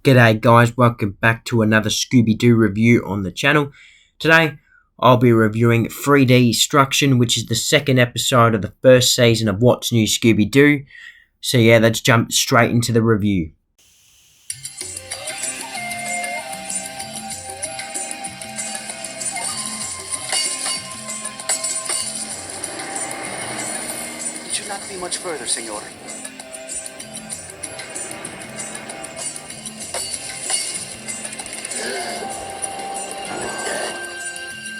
G'day guys, welcome back to another Scooby-Doo review on the channel. Today, I'll be reviewing 3D Struction, which is the second episode of the first season of What's New Scooby-Doo. So yeah, let's jump straight into the review. It should not be much further, senor.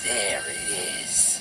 There it is.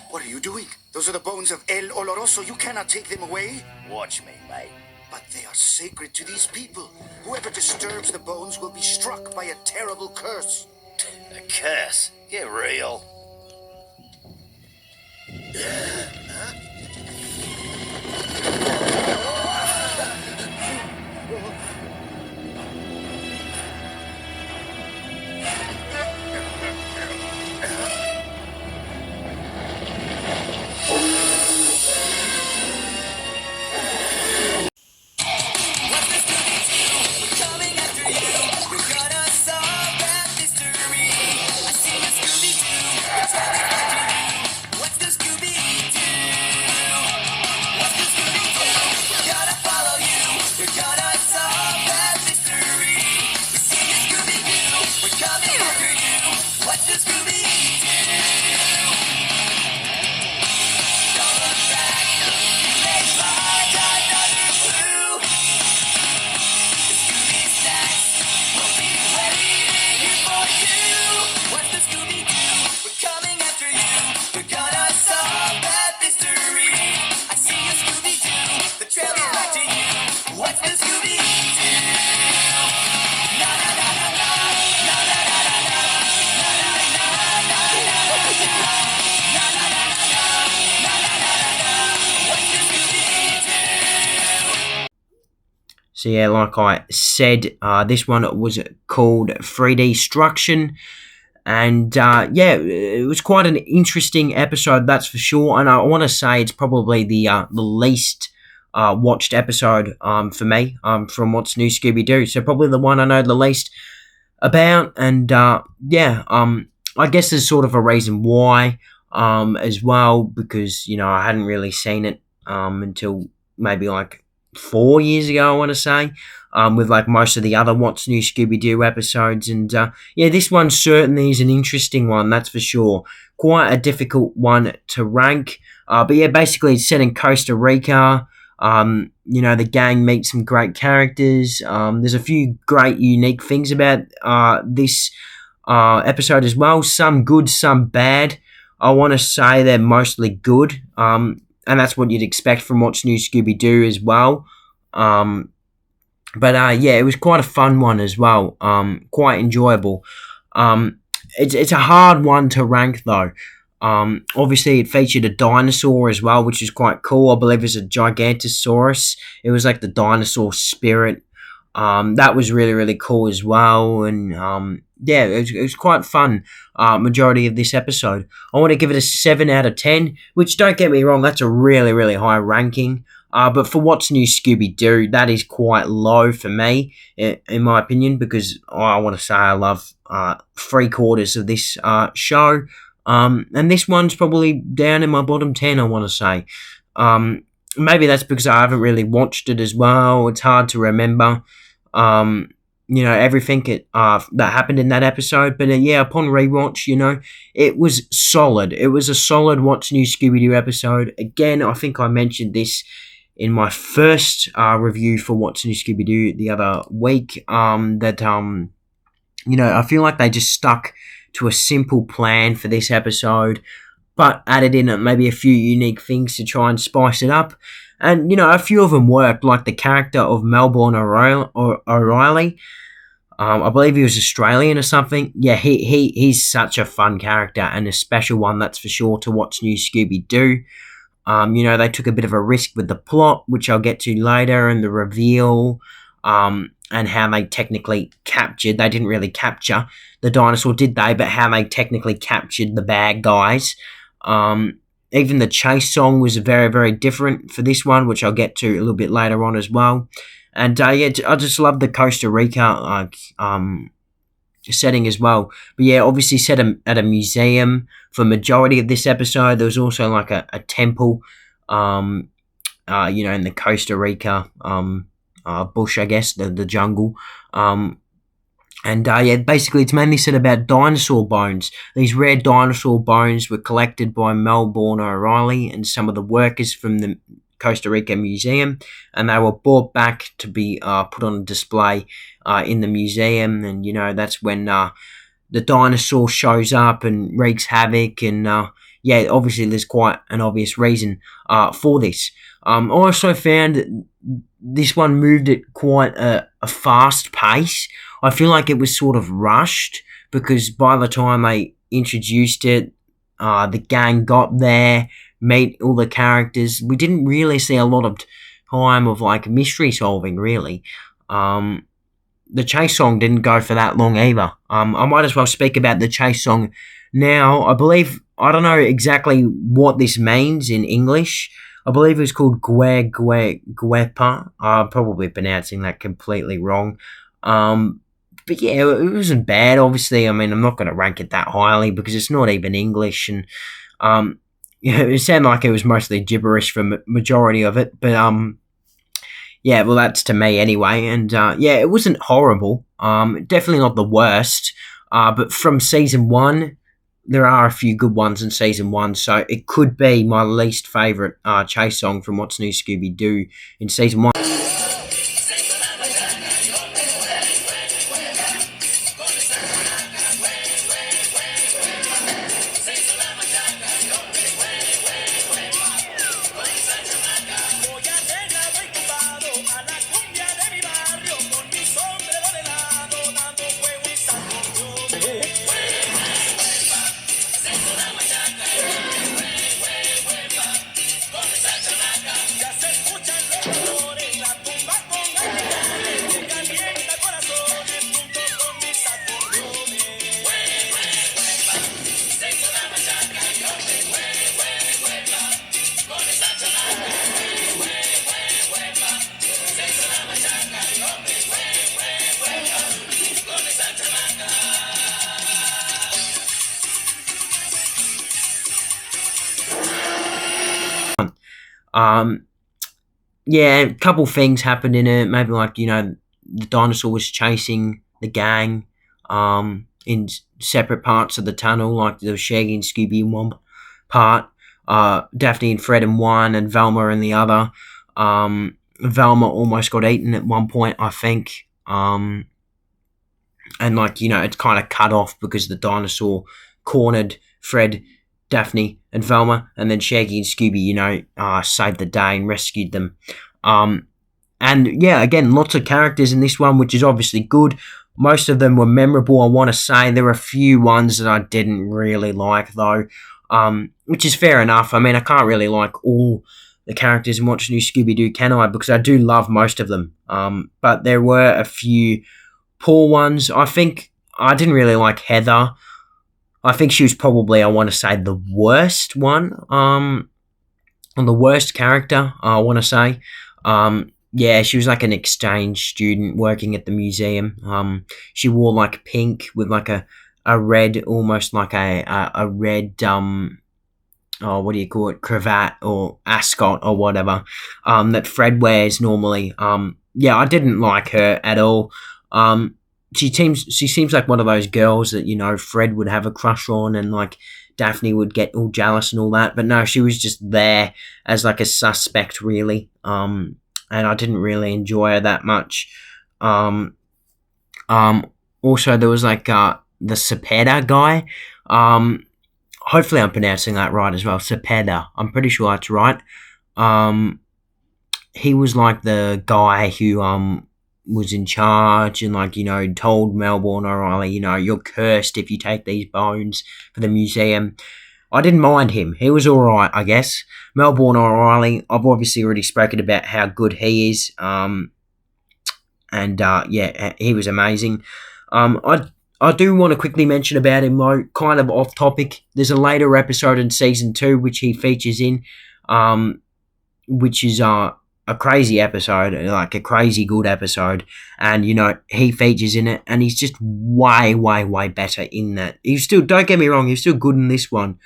What are you doing? Those are the bones of El Oloroso. You cannot take them away. Watch me, mate. But they are sacred to these people. Whoever disturbs the bones will be struck by a terrible curse. A curse? Get real. So yeah, like I said, this one was called 3D Struction. And yeah, it was quite an interesting episode, that's for sure. And I want to say it's probably the least watched episode for me from What's New Scooby-Doo. So probably the one I know the least about. And yeah, I guess there's sort of a reason why as well, because, you know, I hadn't really seen it until maybe like 4 years ago, I want to say, with like most of the other What's New Scooby-Doo episodes. And yeah, this one certainly is an interesting one, that's for sure. Quite a difficult one to rank. But yeah, basically it's set in Costa Rica. You know, the gang meets some great characters. There's a few great unique things about this episode as well. Some good, some bad. I want to say they're mostly good. And that's what you'd expect from What's New Scooby-Doo as well. But yeah, it was quite a fun one as well. Quite enjoyable. It's a hard one to rank though. Obviously, it featured a dinosaur as well, which is quite cool. I believe it's a Giganotosaurus. It was like the dinosaur spirit. That was really, really cool as well. And yeah, it was quite fun, majority of this episode. I want to give it a 7 out of 10, which, don't get me wrong, that's a really, really high ranking. But for What's New Scooby-Doo, that is quite low for me, in my opinion, because I want to say I love 3/4 of this show. And this one's probably down in my bottom 10, I want to say. Maybe that's because I haven't really watched it as well. It's hard to remember, you know, everything that happened in that episode. But yeah, upon rewatch, you know, it was solid. It was a solid What's New Scooby-Doo episode. Again, I think I mentioned this in my first review for What's New Scooby-Doo the other week, that, you know, I feel like they just stuck to a simple plan for this episode, but added in maybe a few unique things to try and spice it up. And, you know, a few of them worked, like the character of Melbourne O'Reily. I believe he was Australian or something. Yeah, he's such a fun character and a special one, that's for sure, to What's New Scooby-Doo. You know, they took a bit of a risk with the plot, which I'll get to later, and the reveal. and how they technically captured. They didn't really capture the dinosaur, did they? But how they technically captured the bad guys. Even the chase song was very, very different for this one, which I'll get to a little bit later on as well. And yeah, I just love the Costa Rica setting as well. But yeah, obviously set at a museum for majority of this episode. There was also like a temple, in the Costa Rica bush, I guess, the jungle. Yeah, basically it's mainly said about dinosaur bones. These rare dinosaur bones were collected by Melbourne O'Reily and some of the workers from the Costa Rican Museum, and they were brought back to be put on display in the museum. And that's when the dinosaur shows up and wreaks havoc. And yeah, obviously there's quite an obvious reason for this. I also found that this one moved at quite a fast pace. I feel like it was sort of rushed because by the time they introduced it, the gang got there, meet all the characters. We didn't really see a lot of time of like mystery solving, really. The chase song didn't go for that long either. I might as well speak about the chase song now. I don't know exactly what this means in English. I believe it was called Guepa. I'm probably pronouncing that completely wrong. But yeah, it wasn't bad, obviously. I mean, I'm not going to rank it that highly because it's not even English. And it sounded like it was mostly gibberish for majority of it. But yeah, well, that's to me anyway. And yeah, it wasn't horrible. Definitely not the worst. But from season 1, there are a few good ones in season 1. So it could be my least favourite chase song from What's New Scooby-Doo in season 1. Yeah, a couple things happened in it. Maybe like, the dinosaur was chasing the gang in separate parts of the tunnel, like the Shaggy and Scooby in one part, Daphne and Fred in one, and Velma in the other. Velma almost got eaten at one point, I think. And like, it's kind of cut off because the dinosaur cornered Fred, Daphne and Velma, and then Shaggy and Scooby, saved the day and rescued them. And yeah, again, lots of characters in this one, which is obviously good. Most of them were memorable, I want to say. There were a few ones that I didn't really like, though, which is fair enough. I mean, I can't really like all the characters in What's New Scooby-Doo, can I? Because I do love most of them. But there were a few poor ones. I think I didn't really like Heather. I think she was probably, I want to say, the worst one, the worst character, I want to say. Yeah, she was like an exchange student working at the museum. She wore like pink with like a red, almost like a red, what do you call it, cravat or ascot or whatever, that Fred wears normally. Yeah, I didn't like her at all. She seems like one of those girls that, Fred would have a crush on, and like Daphne would get all jealous and all that. But no, she was just there as like a suspect, really. And I didn't really enjoy her that much. Also there was like the Cepeda guy. Hopefully I'm pronouncing that right as well. Cepeda. I'm pretty sure that's right. He was like the guy who was in charge and like, told Melbourne O'Reily, you're cursed if you take these bones for the museum. I didn't mind him. He was alright, I guess. Melbourne O'Reilly, I've obviously already spoken about how good he is. and yeah, he was amazing. I do want to quickly mention about him though, kind of off topic. There's a later episode in season 2 which he features in, um, which is a crazy episode, like a crazy good episode, and he features in it, and he's just way, way, way better in that. He's still, don't get me wrong, he's still good in this one,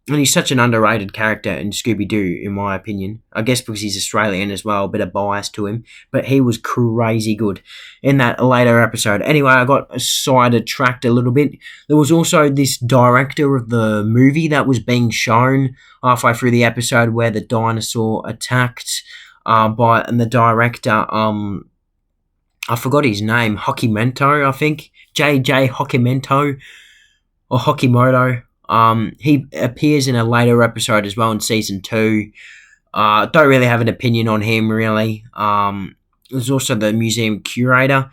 and he's such an underrated character in Scooby Doo, in my opinion. I guess because he's Australian as well, a bit of bias to him, but he was crazy good in that later episode. Anyway, I got sidetracked a little bit. There was also this director of the movie that was being shown halfway through the episode where the dinosaur attacked, and the director, I forgot his name, Hokimento, I think, JJ Hokimento or Hokimoto. He appears in a later episode as well in season 2. Don't really have an opinion on him, really. There's also the museum curator,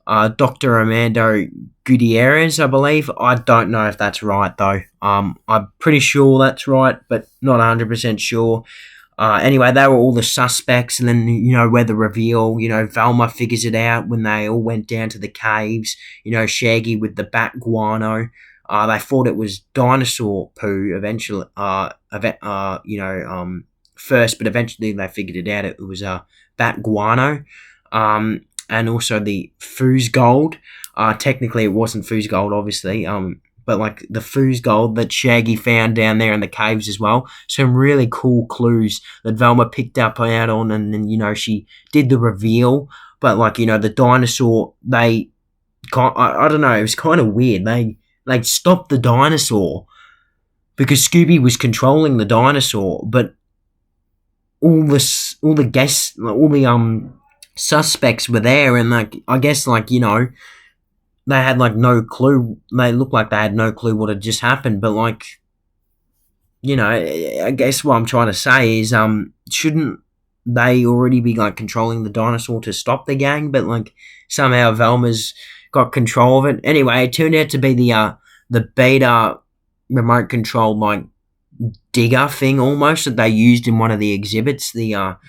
Dr. Armando Gutierrez, I believe. I don't know if that's right, though. I'm pretty sure that's right, but not 100% sure. Anyway, they were all the suspects, and then, where the reveal, Velma figures it out when they all went down to the caves, Shaggy with the bat guano. They thought it was dinosaur poo eventually, first, but eventually they figured it out. It was bat guano, and also the foos gold. Technically, it wasn't foos gold, obviously, but like the foos gold that Shaggy found down there in the caves as well. Some really cool clues that Velma picked up out on, and then she did the reveal. But the dinosaur, I don't know, it was kind of weird. They stopped the dinosaur because Scooby was controlling the dinosaur, but all the guests, all the suspects were there, and I guess they had no clue. They looked like they had no clue what had just happened, but I guess what I'm trying to say is shouldn't they already be controlling the dinosaur to stop the gang? But somehow Velma's got control of it. Anyway, it turned out to be the beta remote controlled digger thing almost that they used in one of the exhibits, the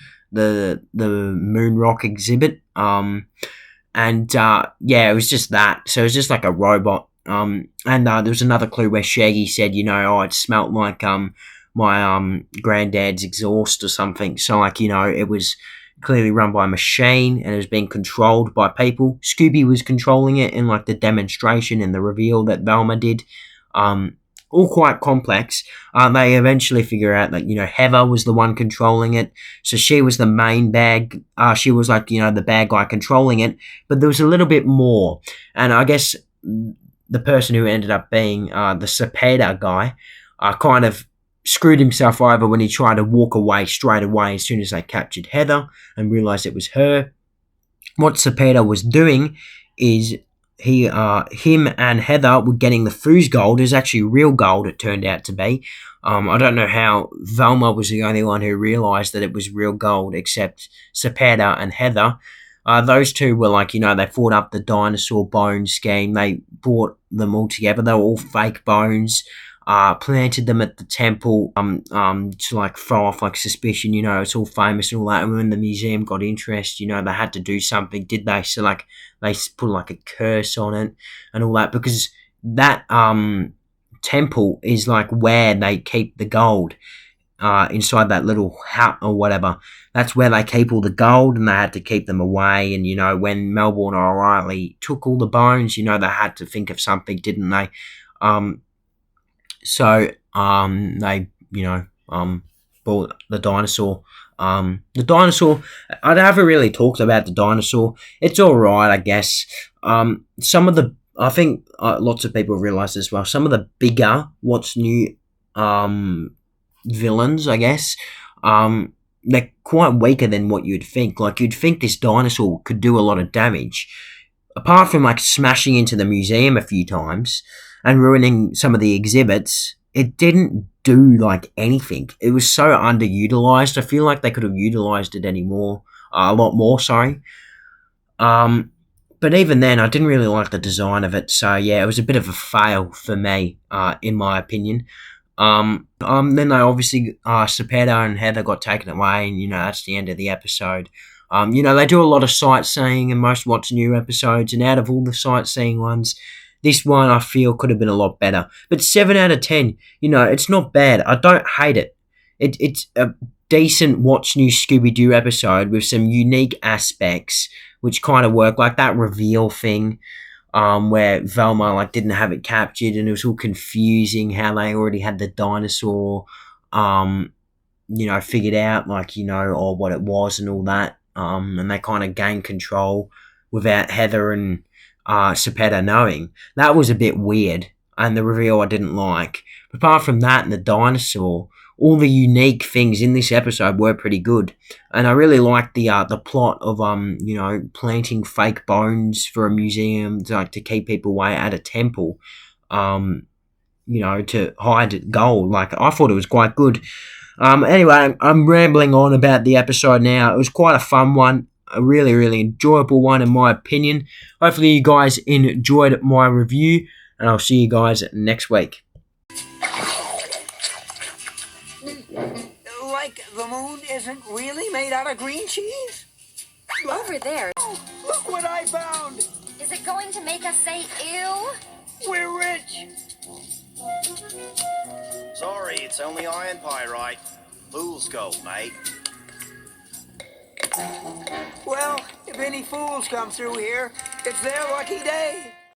moon rock exhibit. Yeah, it was just that. So it was just like a robot. And there was another clue where Shaggy said, it smelt like my granddad's exhaust or something. So it was clearly run by a machine, and it was being controlled by people. Scooby was controlling it in the demonstration and the reveal that Velma did. All quite complex. They eventually figure out that Heather was the one controlling it, so she was the main bag. She was the bad guy controlling it. But there was a little bit more, and I guess the person who ended up being the Cepeda guy kind of screwed himself over when he tried to walk away straight away as soon as they captured Heather and realised it was her. What Cepeda was doing is him and Heather were getting the foos gold. It was actually real gold, it turned out to be. I don't know how Velma was the only one who realised that it was real gold, except Cepeda and Heather. Those two were they fought up the dinosaur bone scheme. They brought them all together. They were all fake bones. Planted them at the temple to throw off suspicion. It's all famous and all that. And when the museum got interest, they had to do something, did they? So they put a curse on it and all that, because that temple is where they keep the gold, inside that little hut or whatever. That's where they keep all the gold, and they had to keep them away. And when Melbourne O'Reily took all the bones, they had to think of something, didn't they? So they bought the dinosaur. The dinosaur, I haven't really talked about the dinosaur. It's alright, I guess. Some of the, I think lots of people realise as well, some of the bigger What's New villains, I guess, they're quite weaker than what you'd think. You'd think this dinosaur could do a lot of damage. Apart from smashing into the museum a few times and ruining some of the exhibits, it didn't do anything. It was so underutilized. I feel like they could have utilized it a lot more, sorry. But even then, I didn't really like the design of it. So yeah, it was a bit of a fail for me, in my opinion. Then they obviously, Cepeda and Heather got taken away, and that's the end of the episode. They do a lot of sightseeing in most What's New episodes, and out of all the sightseeing ones, this one I feel could have been a lot better. But 7 out of 10, it's not bad. I don't hate it. It's a decent What's New Scooby-Doo episode with some unique aspects which kind of work, like that reveal thing where Velma didn't have it captured, and it was all confusing how they already had the dinosaur figured out, or what it was and all that. And they kind of gained control without Heather and Sepeta knowing. That was a bit weird, and the reveal I didn't like. But apart from that and the dinosaur, all the unique things in this episode were pretty good. And I really liked the plot of planting fake bones for a museum to keep people away at a temple, to hide gold. I thought it was quite good. Anyway, I'm rambling on about the episode now. It was quite a fun one, a really, really enjoyable one in my opinion. Hopefully you guys enjoyed my review, and I'll see you guys next week. Like the moon isn't really made out of green cheese? Over there. Oh, look what I found! Is it going to make us say ew? We're rich! Sorry, it's only iron pyrite. Fool's gold, mate. Well, if any fools come through here, it's their lucky day.